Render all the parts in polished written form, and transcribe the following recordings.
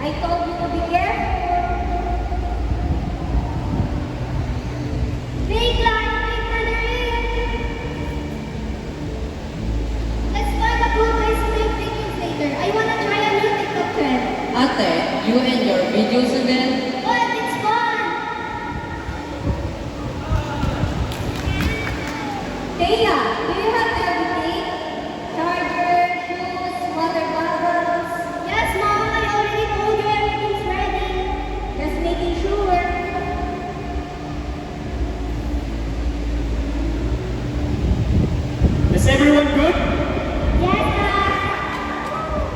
I told you to be careful. Big line, big further in. Let's find a cool place to take videos later. I wanna try a new TikTok trend. Ate, you and your videos again? But it's fun! Dana, do you have everything? Charger, shoes, water bottles? Yes, Mom, I already told you everything's ready. Just making sure. Is everyone good? Yes, Dad.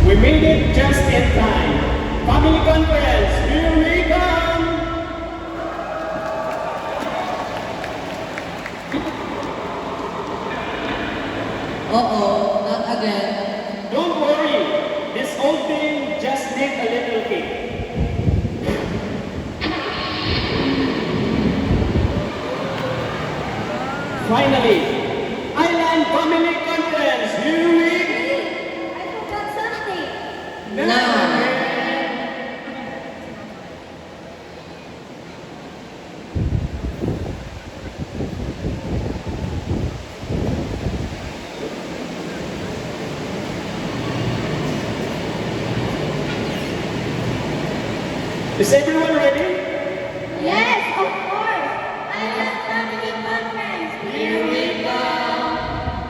We made it just in time. Family conference, here we come! Uh-oh, not again. Don't worry, this old thing just needs a little kick. Finally, Island Family Conference, here we Hey, I forgot something. Now. Is everyone ready? Yes, of course. Island Family Conference. Here we go.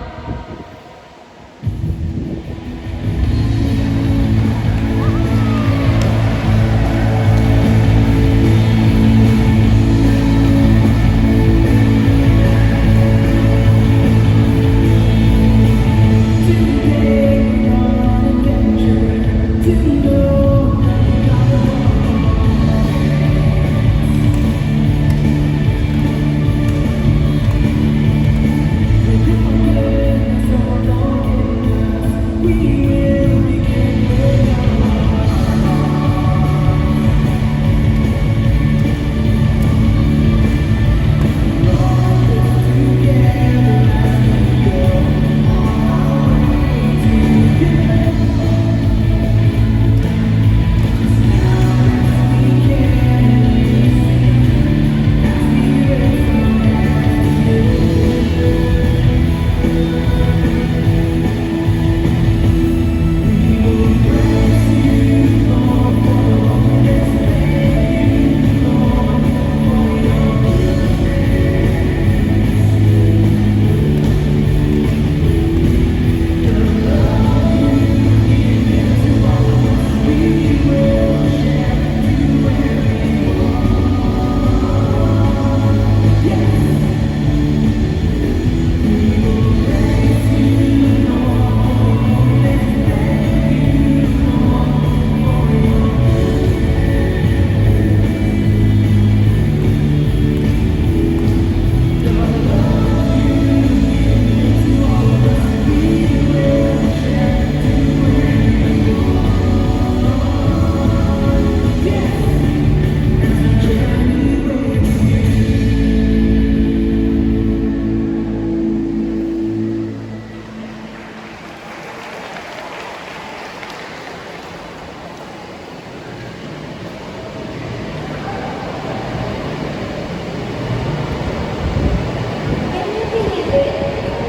Can you believe it?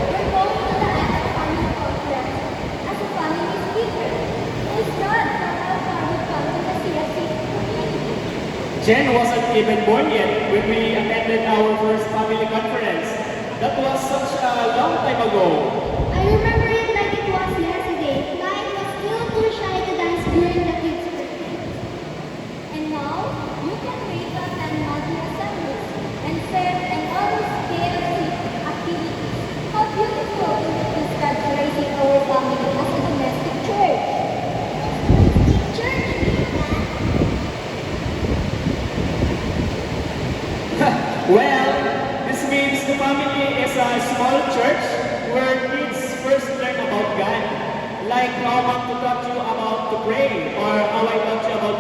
We're going to the Island Family Conference as a family speaker. It's not from our family come to the CFC community. Jen wasn't even born yet when we attended our first family conference. That was such a long time ago. I remember it like it was yesterday. Light was still too shy to dance during the kids' birthday. And now, you can wake up and multi assemblies and serve and other KFC activities. How beautiful to witness God raising our family as a domestic church. Church, Well, this means the family is a small church where kids first learn about God. Like how mom to taught you about to pray or how I taught you about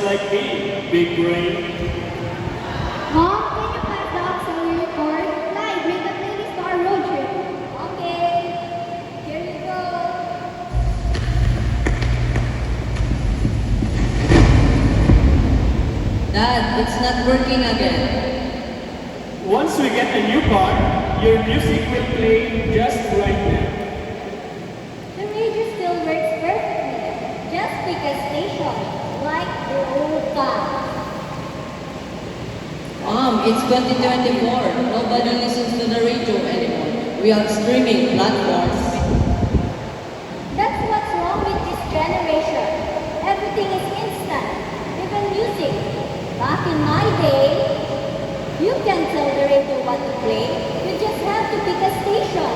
like me, big brain. Mom, can you pass the auxiliary cord? Clyde, bring the playlist to our road trip. Okay. Here you go. Dad, it's not working again. Once we get a new car, your music will play just right now. The radio still works perfectly. Just pick a station, like the old times. Mom, it's 2024. Nobody listens to the radio anymore. We have streaming platforms. That's what's wrong with this generation. Everything is instant, even music. Back in my day, you can tell the radio what to play. You just have to pick a station.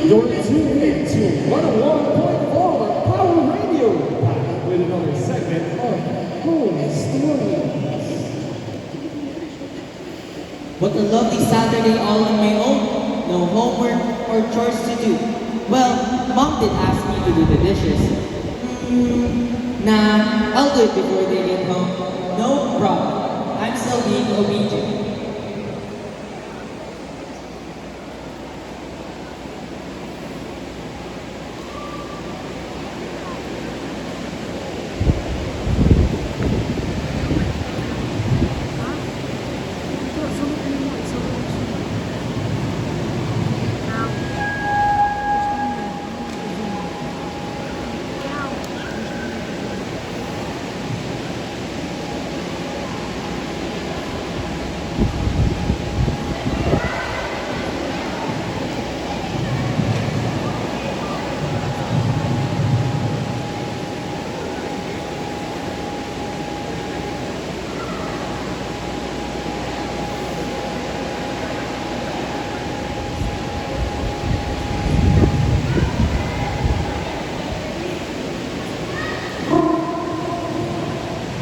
You're tuned in to 101.4 Power Radio, back with another segment of Home Stories. What a lovely Saturday all on my own. No homework or chores to do. Well, Mom did ask me to do the dishes. Nah, I'll do it before they get home. No problem. I'm still being obedient.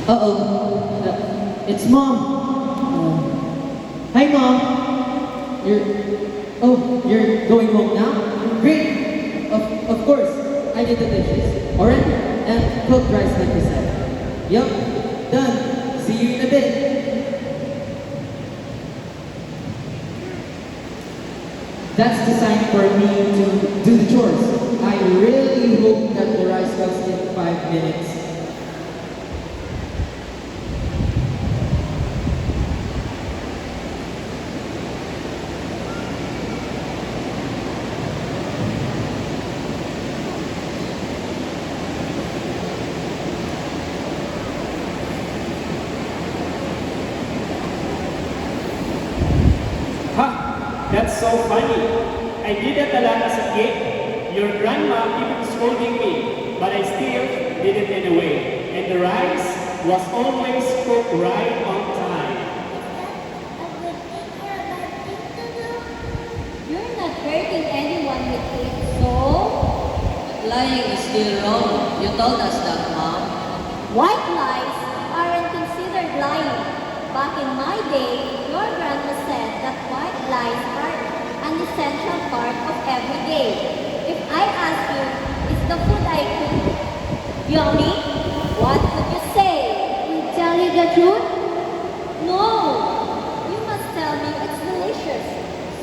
Uh-oh. It's Mom. Hi, Mom. You're going home now? Great. Of course. I did the dishes. Already. And cooked rice like you said. Yup. Done. See you in a bit. That's the sign for me to do the chores. I really hope that the rice comes in 5 minutes. Ha! That's so funny. I did that a lot as a kid. Your grandma even scolding me, but I still did it anyway. And the rice was always cooked right on time. You're not hurting anyone with it, so... Lying is still wrong. You told us that, Mom. White lies aren't considered lying. Back in my day, your grandma said that white lies are an essential part of every day. If I ask you, is the food I cook yummy? What would you say? Tell you the truth? No. You must tell me it's delicious,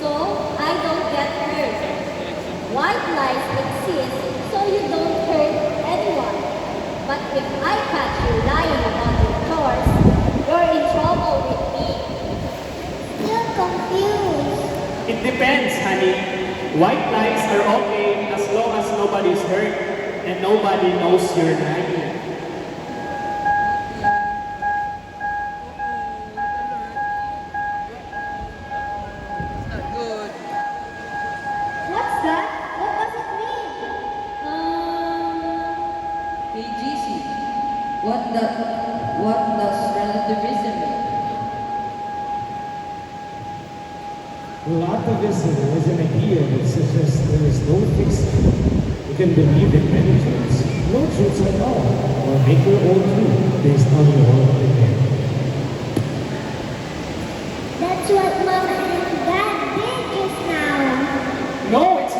so I don't get hurt. White lies exist so you don't hurt anyone. But if I catch you lying about your chores, you're in trouble with me. Still confused. It depends, honey. White lies are okay as long as nobody's hurt and nobody knows you're lying. What's that? What does it mean? Hey, GC. What does relativism mean? Relativism is an idea that suggests there is no fixed truth. You can believe in many truths, no truths at all, or make your own truth based on your opinion. That's what Mom and Dad did just now. No, it's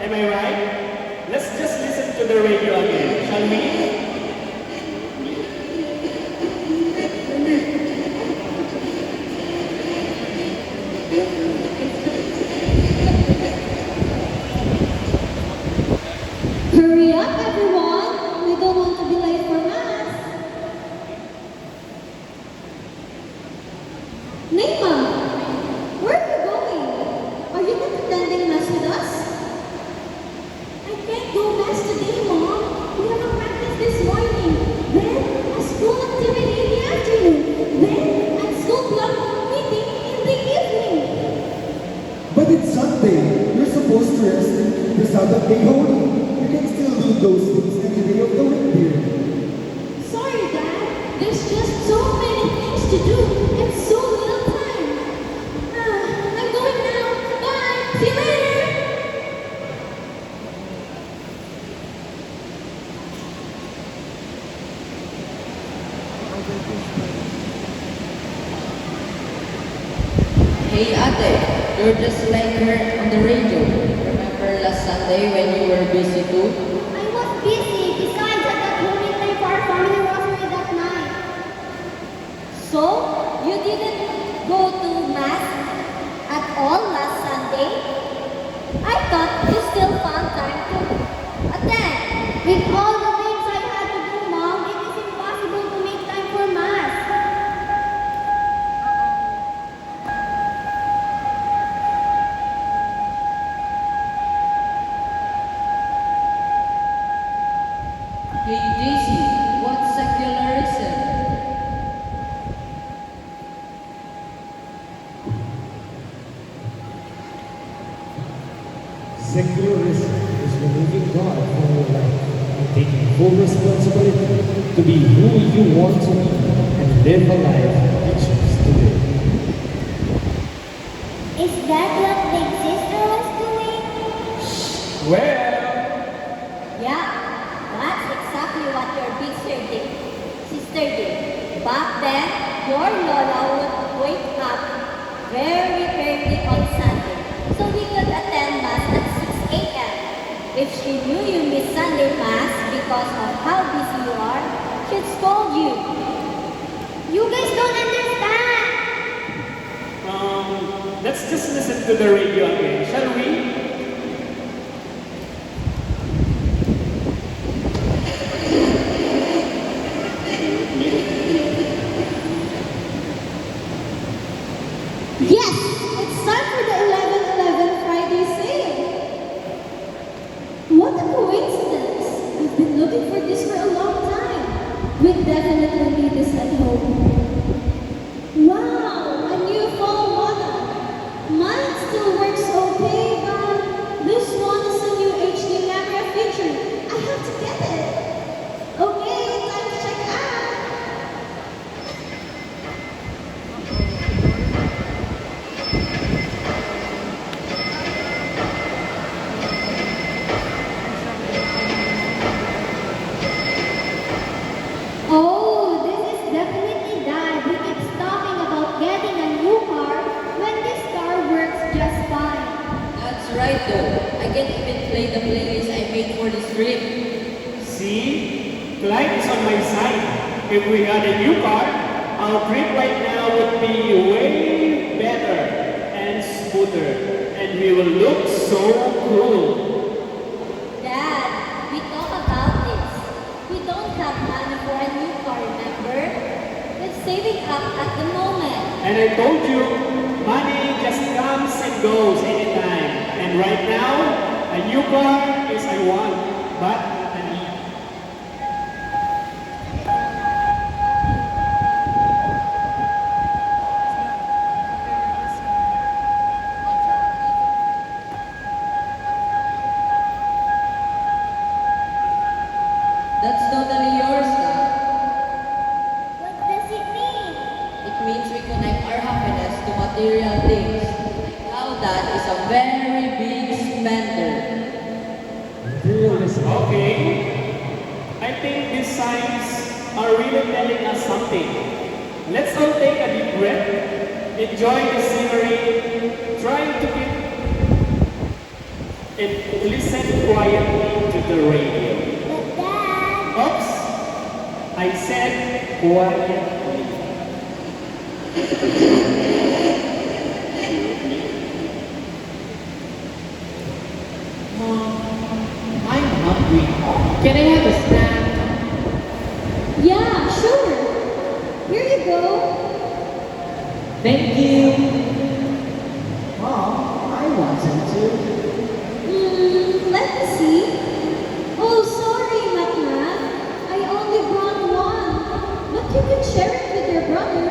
Am I right? Let's just listen to the radio again, shall we? Hurry up, everyone! We don't want to be late for mass. Neymar, where are you going? Are you not attending mass with us? I can't go mass today, Mom. We have a practice this morning. Then a school activity in the afternoon. Then a school club meeting in the evening. But it's Sunday. You're supposed to rest the Sabbath day holy. You can still do those things any day of the week, dear. Sorry, Dad. There's just so many things to do and so little time. I'm going now. Bye. See you later. Hey ate, you're just like her on the radio. Remember last Sunday when you were busy too? I was busy. Besides, I got home in time for our family rosary that night. So, you didn't go to mass at all last Sunday? I thought you still found time to attend. With all the things I had to do, Mom, it is impossible to make time for mass. Hey Daisy, what's secularism? Secularism is removing God from your life and taking full responsibility to be who you want to be and live a life you choose to live. Is that what Big Sister was doing? Well, Yeah, that's exactly what your big sister did. Back then, your Lola would wake up very early on Sunday so we could attend Mass at 6 a.m. If she knew you missed Sunday Mass because of how busy you are, she'd scold you. You guys don't understand! let's just listen to the radio again, shall we? Yes, it's time for the 11/11 Friday sale. What a coincidence! I've been looking for this for a long time. We'll definitely need this at home. Wow, a new phone model. Mine still works okay, but this one is a new HD camera feature. I have to get it. Okay, time to check out. Oh, this is definitely Dad. He keeps talking about getting a new car when this car works just fine. That's right though. I can't even play the playlist I made for this trip. See? Clyde is on my side. If we had a new car, our trip right now would be way better and smoother. And we will look so cool. Dad, we talked about this. We don't have money for a new car, remember? We're saving up at the moment. And I told you, money just comes and goes anytime. And right now, a new car is I want, but not a need. That's totally yours now. What does it mean? It means we connect our happiness to material things. Now that is a very big spender. Materialism. Okay. I think these signs are really telling us something. Let's all take a deep breath, enjoy the scenery, trying to keep and listen quietly to the radio. But Dad, Oops! I said quietly. Mom, I'm hungry. Can I have a snack? yeah, sure. Here you go. Thank you. Mom, I want some too. Let me see. Oh, sorry, Matma. I only brought one. But you can share it with your brother.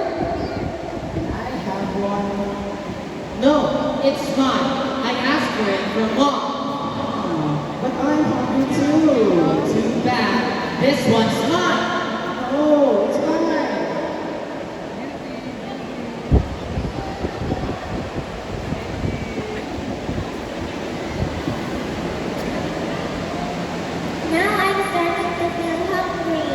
Can I have one? No, it's mine. I asked for it from Mom. But I'm hungry too. Too bad. This one's mine. Oh, it's mine. Now I'm starting to feel hungry.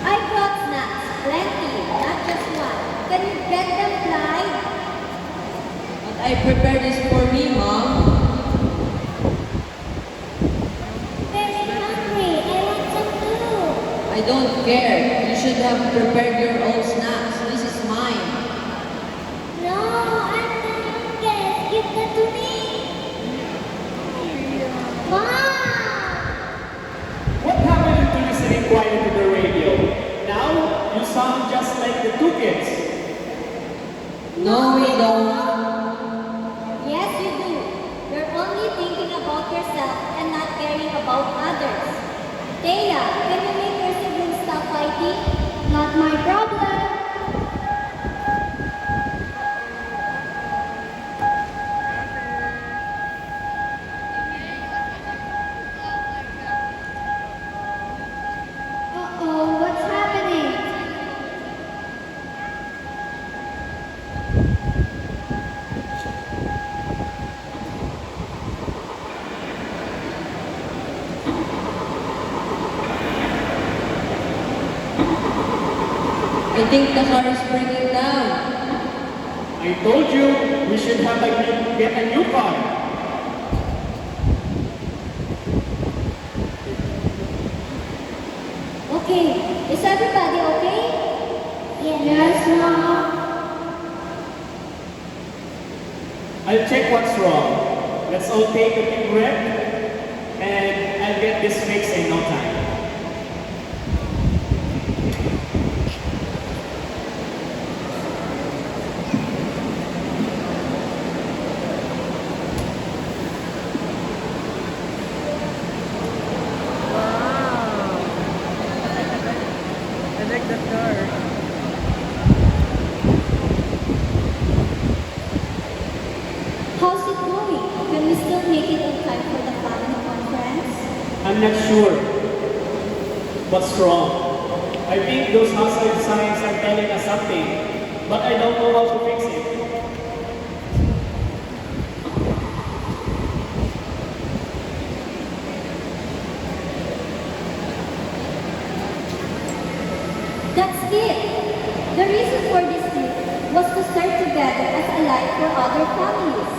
I brought snacks, plenty, not just one. Can you get them, Clyde? But I prepared this for me, Mom. Very hungry. I want some too. I don't care. You should have prepared your own snacks. This is mine. No, I'm the youngest. Give that to me. Mom! What happened to listening quiet to the radio? Now you sound just like the two kids. No, we don't. Yes, you do. You're only thinking about yourself and not caring about others. Thea, can you make your siblings stop fighting? Not my problem. Uh-oh, what's happening? I think the car is breaking down. I told you we should get a new car. Okay, is everybody okay? Yes, Mom. I'll check what's wrong. Let's all take a deep breath and I'll get this fixed in no time. How's it going? Can we still make it on time for the family conference? I'm not sure what's wrong. I think those hazard signs are telling us something, but I don't know how to fix it. That's it. The reason for this trip was to serve together as a light for other families.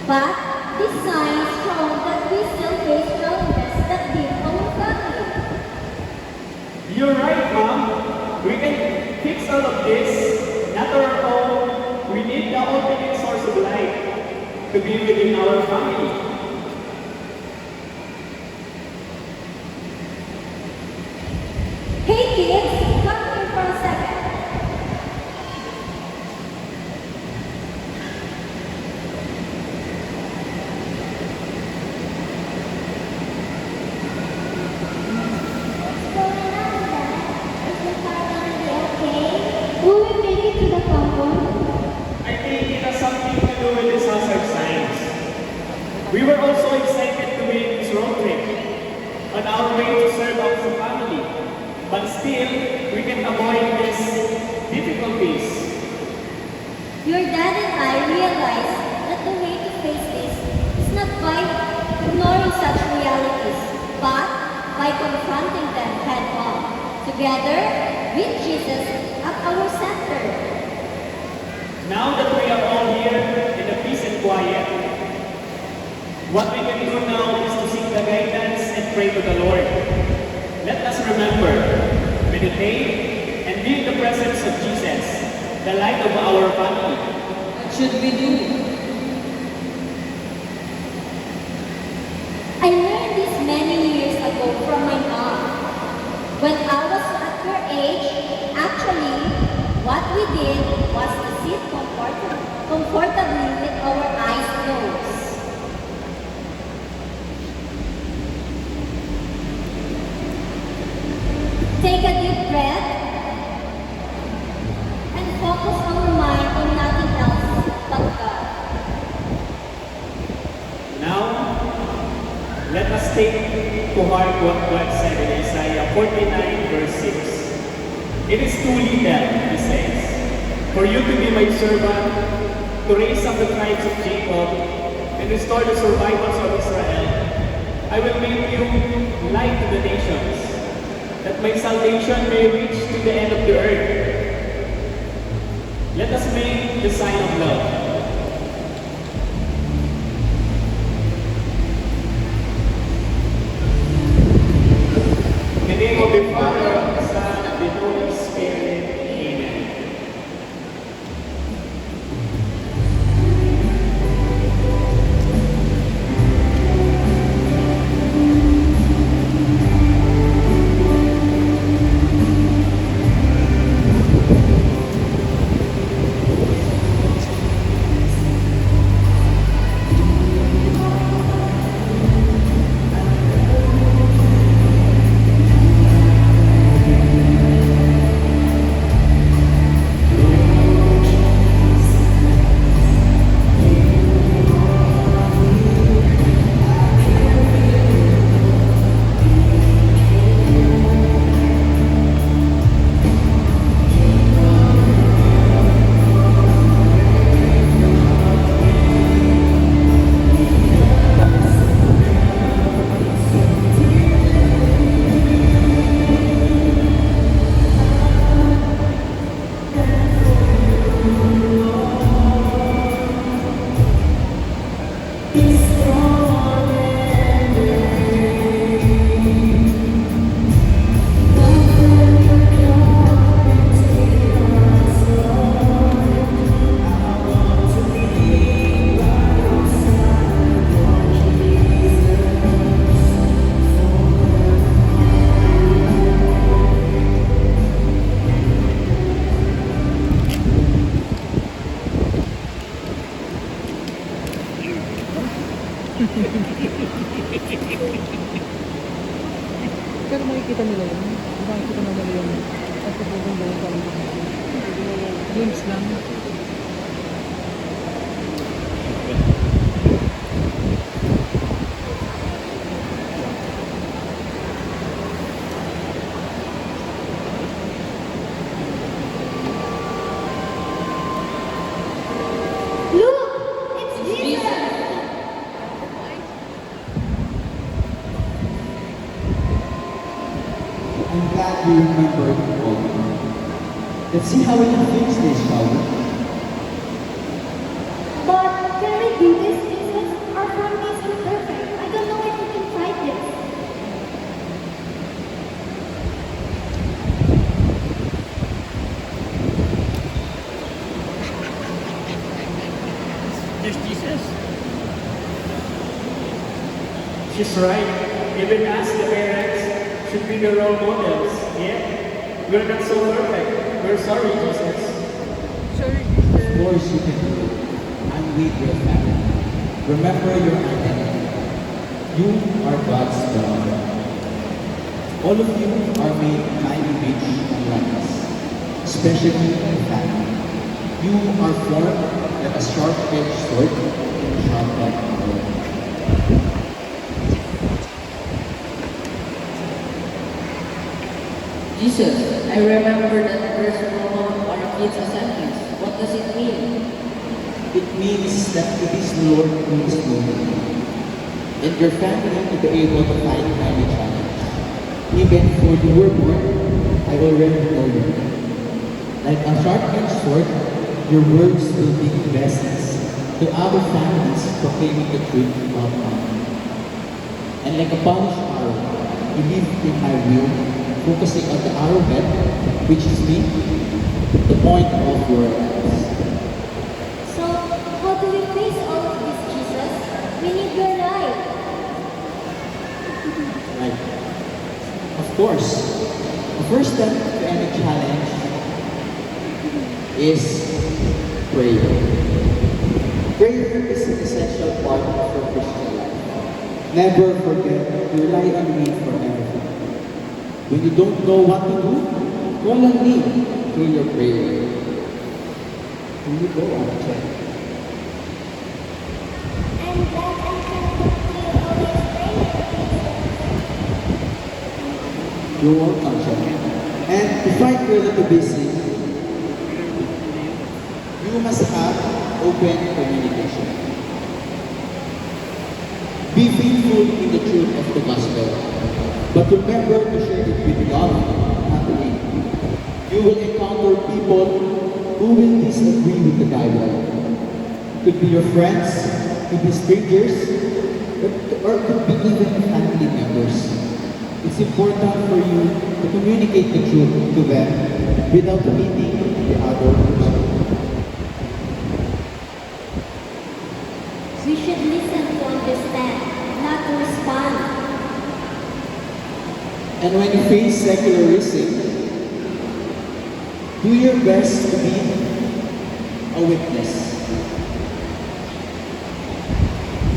But these signs show that we still face challenges that deal our family. You're right, Mom. We can fix all of this, not our own. We need the ultimate source of light to be within our family. Hey kids, come here for a second. What's going on, Dad? Is the car gonna be okay? Will we make it to the compound? I think it has something to do with these hazard signs. We were also excited to be in this road trip on our way to serve our family. But still, we can avoid these difficulties. Your dad and I realized that the way to face this is not by ignoring such realities, but by confronting them head on, together with Jesus at our center. Now that we are all here in the peace and quiet, What we can do now is to seek the guidance and pray to the Lord. Let us remember, meditate, and be in the presence of Jesus, the light of our family. What should we do? I learned this many years ago from my mom. When I was at her age, actually, what we did was to sit comfortably with our eyes closed. Take a deep breath and focus our mind on nothing else but God. Now, let us take to heart what God said in Isaiah 49 verse 6. It is too little, he says, for you to be my servant, to raise up the tribes of Jacob, and restore the survivors of Israel. I will make you light to the nations, that my salvation may reach to the end of the earth. Let us make the sign of love. In the name of the Father, of the Son, and the Holy Spirit. Amen. Pero makikita nila yun. Makikita na nila yun. At pagpupunta doon parang glimpse lang. Look! It's Jesus! I'm glad you remembered all. Let's see how we can fix this, shall we? But can we do this, Jesus? Our family is imperfect. I don't know if we can fight this. There's Jesus. She's right. Even us, the parents, should be the role models. Yeah? We're not so perfect. We're sorry, Jesus. Of course you can do it. I'm with your family. Remember your identity. You are God's daughter. All of you are made in my image and likeness, especially my family. You are formed like a sharp-edged sword and sharp like a sword. Jesus, I remember that verse from our kids' assemblies. What does it mean? It means that it is the Lord who is known. And your family to be able to fight many challenges. Even for the word born, I already know you. Like a sharp-edged sword, your words will be blessings to our families proclaiming the truth of God. And like a polished arrow, you live in my will, focusing on the arrowhead, which is me, the point of your eyes. So, how do we face all of this, Jesus? We need your light. Right. Of course, the first step to any challenge is prayer. Prayer is an essential part of your Christian life. Never forget to rely on me for everything. When you don't know what to do, call on me through your prayer. Here you go, Archer. I'm glad I can talk to you always pray. You're welcome, Archer. And to fight your little busy, you must have open communication. Be faithful in the truth of the gospel, but remember to share it with love, not hate. You will encounter people who will disagree with the Bible. Could be your friends, could be strangers, or could be even family members. It's important for you to communicate the truth to them without hating the other person. We should listen to understand, not to respond. And when you face secularism, do your best to be a witness.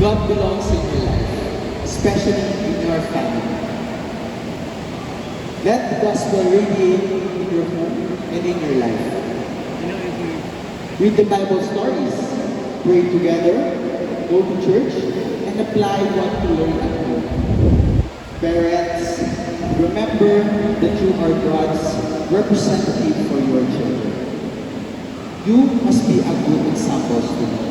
God belongs in your life, especially in your family. Let the gospel radiate in your home and in your life. Read the Bible stories, pray together, go to church, and apply what you learn at home. Parents, remember that you are God's representative for your children. You must be a good example to them.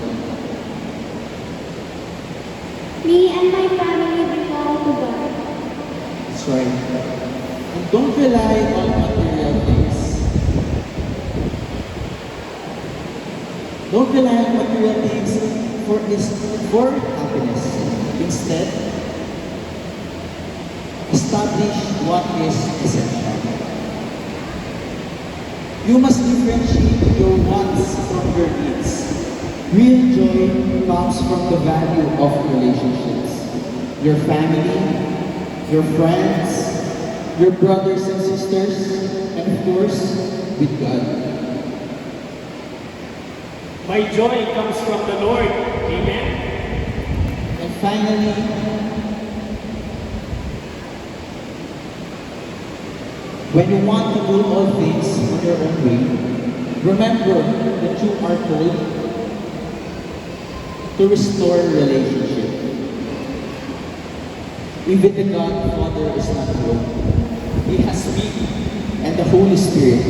Me and my family belong to God. That's right. And don't rely on material things. Don't rely on material things for happiness. Instead, establish what is essential. You must differentiate your wants from your needs. Real joy comes from the value of relationships. Your family, your friends, your brothers and sisters, and of course, with God. My joy comes from the Lord. Amen. And finally, when you want to do all things on your own way, remember that you are called to restore relationship. Even the God Father is not alone. He has me and the Holy Spirit.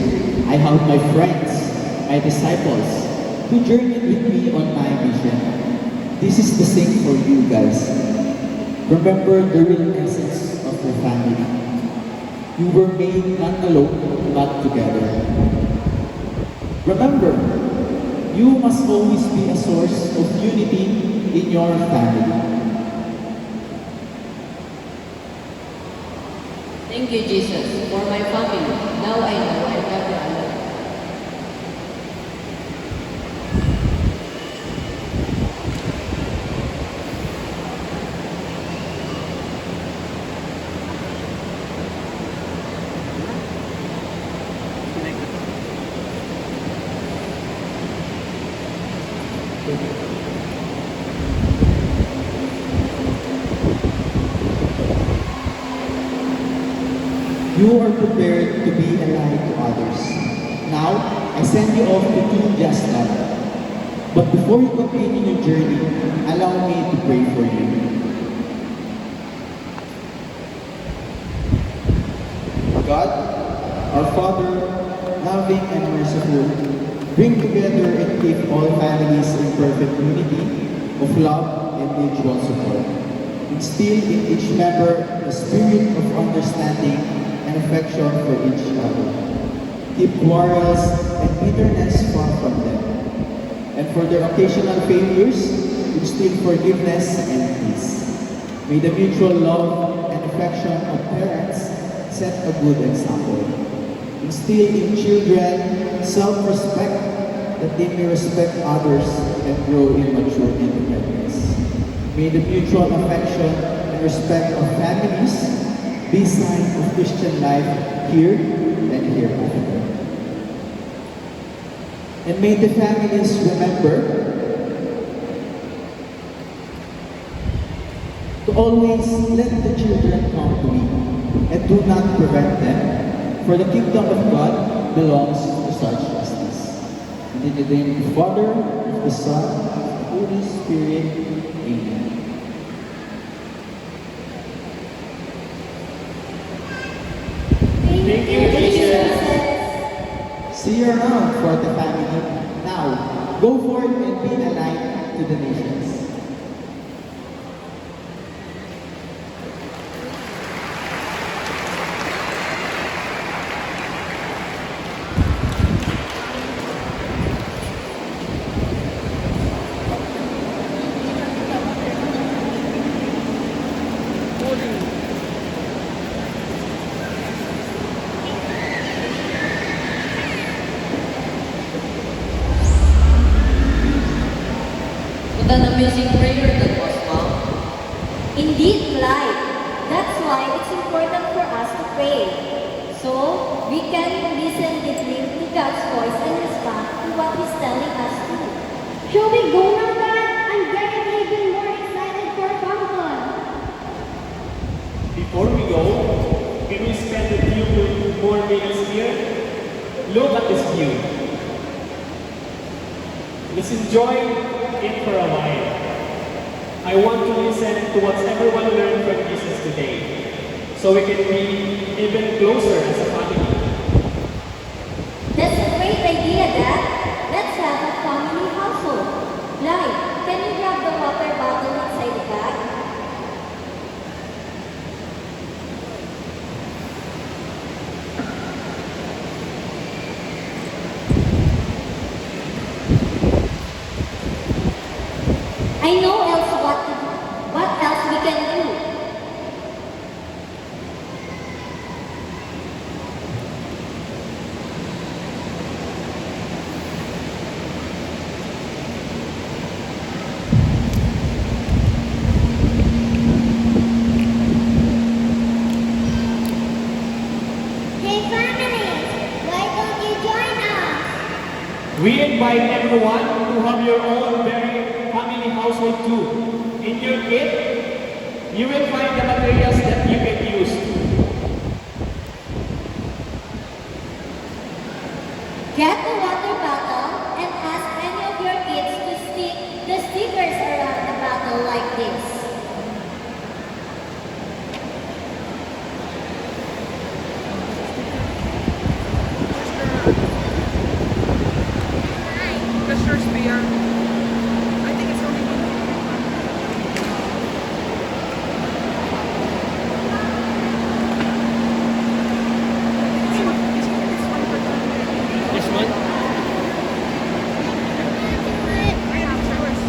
I have my friends, my disciples, who journeyed with me on my mission. This is the same for you guys. Remember the real essence of your family. You were made not alone, but together. Remember, you must always be a source of unity in your family. Thank you, Jesus, for my family. Now I know I'm never alone. You are prepared to be a light to others. Now, I send you off to do just that. But before you continue your journey, allow me to pray for you. God, our Father, loving and merciful, bring together and keep all families in perfect unity of love and mutual support. Instill in each member the spirit of understanding and affection for each other. Keep quarrels and bitterness far from them. And for their occasional failures, instill forgiveness and peace. May the mutual love and affection of parents set a good example. Instill in children self-respect that they may respect others and grow in mature independence. May the mutual affection and respect of families be signs of Christian life here and hereafter. And may the families remember to always let the children come to me and do not prevent them, for the kingdom of God belongs to such justice. And in the name of the Father, of the Son, of the Holy Spirit, Amen. Thank you, Jesus. See you around for the family. Now, go forth and be a light to the nations. What an amazing prayer that was, Mom. Indeed, Clyde. That's why it's important for us to pray. So, we can listen deeply to God's voice and respond to what He's telling us to. Shall we go now, Dad? I'm getting even more excited for Fountain. Before we go, can we spend a few more minutes here? Look at this view. Let's enjoy it for a while. I want to listen to what everyone learned from Jesus today, so we can be even closer as a family. That's a great idea, Dad. Let's have a family household. Clyde, can you grab the water bottle inside the bag? I know else what else we can do. Hey families, why don't you join us? We invite everyone to have your own very family household too. In your kit, you will find the materials that you can use. Get a water bottle and ask any of your kids to stick the stickers around the bottle like this. That's yours, beer. I think it's only one. This one? I have yours.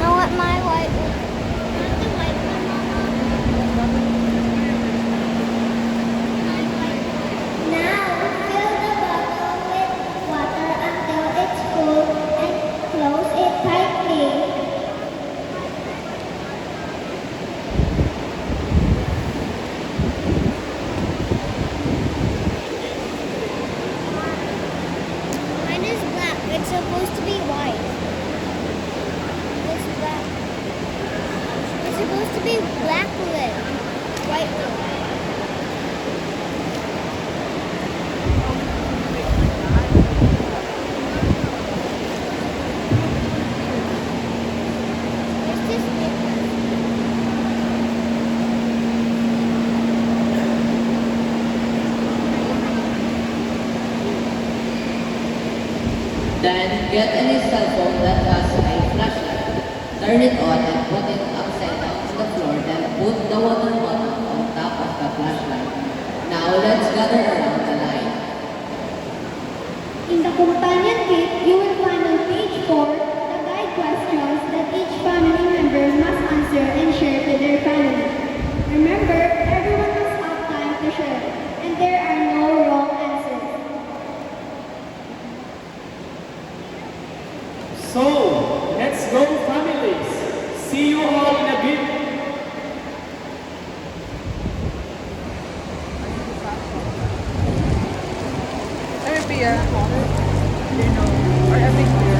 I want my white one. Want the white one, Mama? Now, fill the bottle with water until it's full and close it tightly. Mine is black. It's supposed to be white. It's black. It's supposed to be black lid. White lid. Where's this paper? Then get any cell phone that has a flashlight. Turn it on and put it upside down to the floor, then put the water bottle on top of the flashlight. Now let's gather around the light. In the companion kit, you will find on page 4 the guide questions that each family member must answer and share to their family. Remember, everyone must have time to share, and there are no wrong answers. So, let's go families. See you all in a bit. Every year, you know, or every year,